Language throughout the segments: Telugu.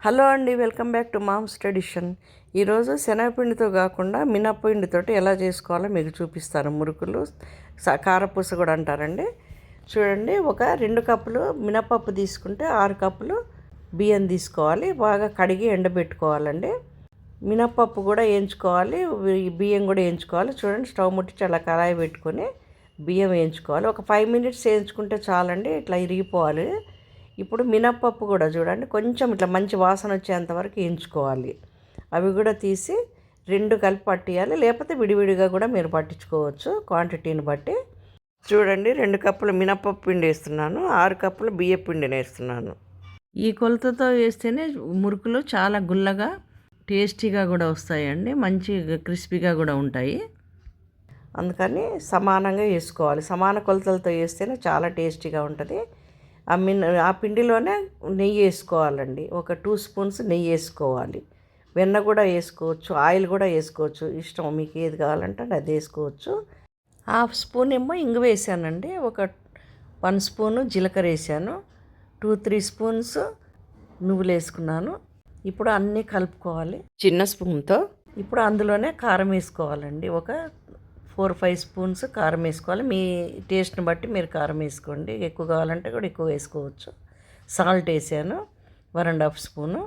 హలో అండి, welcome back to Mom's Tradition. ఈరోజు శనగపిండితో కాకుండా మినప్పిండితోటి ఎలా చేసుకోవాలో మీకు చూపిస్తాను. మురుకులు, కారపూస కూడా అంటారండి. చూడండి, ఒక 2 కప్పులు మినపప్పు తీసుకుంటే 6 కప్పులు బియ్యం తీసుకోవాలి. బాగా కడిగి ఎండబెట్టుకోవాలండి. మినపప్పు కూడా వేయించుకోవాలి, బియ్యం కూడా వేయించుకోవాలి. చూడండి, స్టవ్ ముట్టించి అలా కళాయి పెట్టుకొని బియ్యం వేయించుకోవాలి. ఒక 5 మినిట్స్ వేయించుకుంటే చాలండి, ఇట్లా ఇరిగిపోవాలి. ఇప్పుడు మినప్పప్పు కూడా చూడండి, కొంచెం ఇట్లా మంచి వాసన వచ్చేంత వరకు వేయించుకోవాలి. అవి కూడా తీసి 2 కలిపి పట్టియాలి, లేకపోతే విడివిడిగా కూడా మీరు పట్టించుకోవచ్చు క్వాంటిటీని బట్టి. చూడండి, 2 కప్పులు మినప్పప్పు పిండి వేస్తున్నాను, 6 కప్పులు బియ్య పిండిని వేస్తున్నాను. ఈ కొలతతో వేస్తేనే మురుకులు చాలా గుల్లగా టేస్టీగా కూడా వస్తాయండి, మంచి క్రిస్పీగా కూడా ఉంటాయి. అందుకని సమానంగా వేసుకోవాలి. సమాన కొలతలతో వేస్తేనే చాలా టేస్టీగా ఉంటుంది. ఆ పిండిలోనే నెయ్యి వేసుకోవాలండి. ఒక 2 స్పూన్స్ నెయ్యి వేసుకోవాలి. వెన్న కూడా వేసుకోవచ్చు, ఆయిల్ కూడా వేసుకోవచ్చు, ఇష్టం మీకు ఏది కావాలంటే అది వేసుకోవచ్చు. 1/2 స్పూన్ ఏమో ఇంగు వేసానండి, ఒక 1 స్పూను జీలకర్ర వేసాను, 2-3 స్పూన్స్ నువ్వులు వేసుకున్నాను. ఇప్పుడు అన్నీ కలుపుకోవాలి చిన్న స్పూన్తో. ఇప్పుడు అందులోనే కారం వేసుకోవాలండి. ఒక 4-5 స్పూన్స్ కారం వేసుకోవాలి. మీ టేస్ట్ని బట్టి మీరు కారం వేసుకోండి, ఎక్కువ కావాలంటే కూడా ఎక్కువ వేసుకోవచ్చు. సాల్ట్ వేసాను 1.5 స్పూను.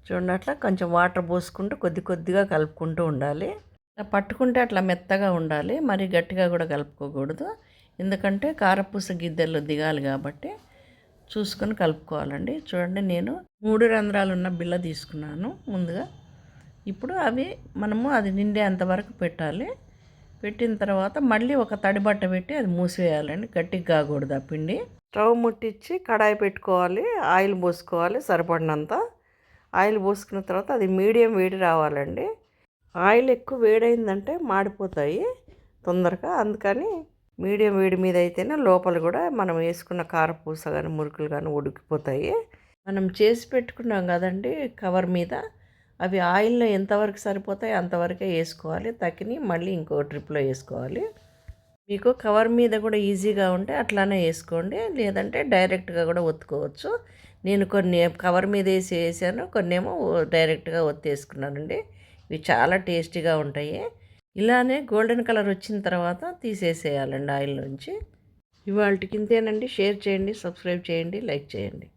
చూడండి, అట్లా కొంచెం వాటర్ పోసుకుంటూ కొద్ది కొద్దిగా కలుపుకుంటూ ఉండాలి. పట్టుకుంటే అట్లా మెత్తగా ఉండాలి, మరి గట్టిగా కూడా కలుపుకోకూడదు. ఎందుకంటే కారపూస గిద్దెల్లో దిగాలి కాబట్టి చూసుకొని కలుపుకోవాలండి. చూడండి, నేను 3 రంధ్రాలు ఉన్న బిళ్ళ తీసుకున్నాను ముందుగా. ఇప్పుడు అవి మనము అది నిండేంత వరకు పెట్టాలి. పెట్టిన తర్వాత మళ్ళీ ఒక తడి బట్ట పెట్టి అది మూసివేయాలండి, గట్టిగా కాకూడదు ఆ పిండి. స్టవ్ ముట్టించి కడాయి పెట్టుకోవాలి, ఆయిల్ పోసుకోవాలి సరిపడినంత. ఆయిల్ పోసుకున్న తర్వాత అది మీడియం వేడి రావాలండి. ఆయిల్ ఎక్కువ వేడైందంటే మాడిపోతాయి తొందరగా, అందుకని మీడియం వేడి మీద అయితేనే లోపల కూడా మనం వేసుకున్న కారపూస కానీ మురుకులు కానీ ఉడికిపోతాయి. మనం చేసి పెట్టుకున్నాం కదండి కవర్ మీద, అవి ఆయిల్లో ఎంతవరకు సరిపోతాయి అంతవరకే వేసుకోవాలి. తక్కిని మళ్ళీ ఇంకో ట్రిప్లో వేసుకోవాలి. మీకు కవర్ మీద కూడా ఈజీగా ఉంటే అట్లానే వేసుకోండి, లేదంటే డైరెక్ట్గా కూడా ఒత్తుకోవచ్చు. నేను కొన్ని కవర్ మీద వేసాను, కొన్ని ఏమో డైరెక్ట్గా ఒత్తేసుకున్నానండి. ఇవి చాలా టేస్టీగా ఉంటాయి. ఇలానే గోల్డెన్ కలర్ వచ్చిన తర్వాత తీసేసేయాలండి ఆయిల్ నుంచి. ఇవాళకి ఇంతేనండి. షేర్ చేయండి, సబ్స్క్రైబ్ చేయండి, లైక్ చేయండి.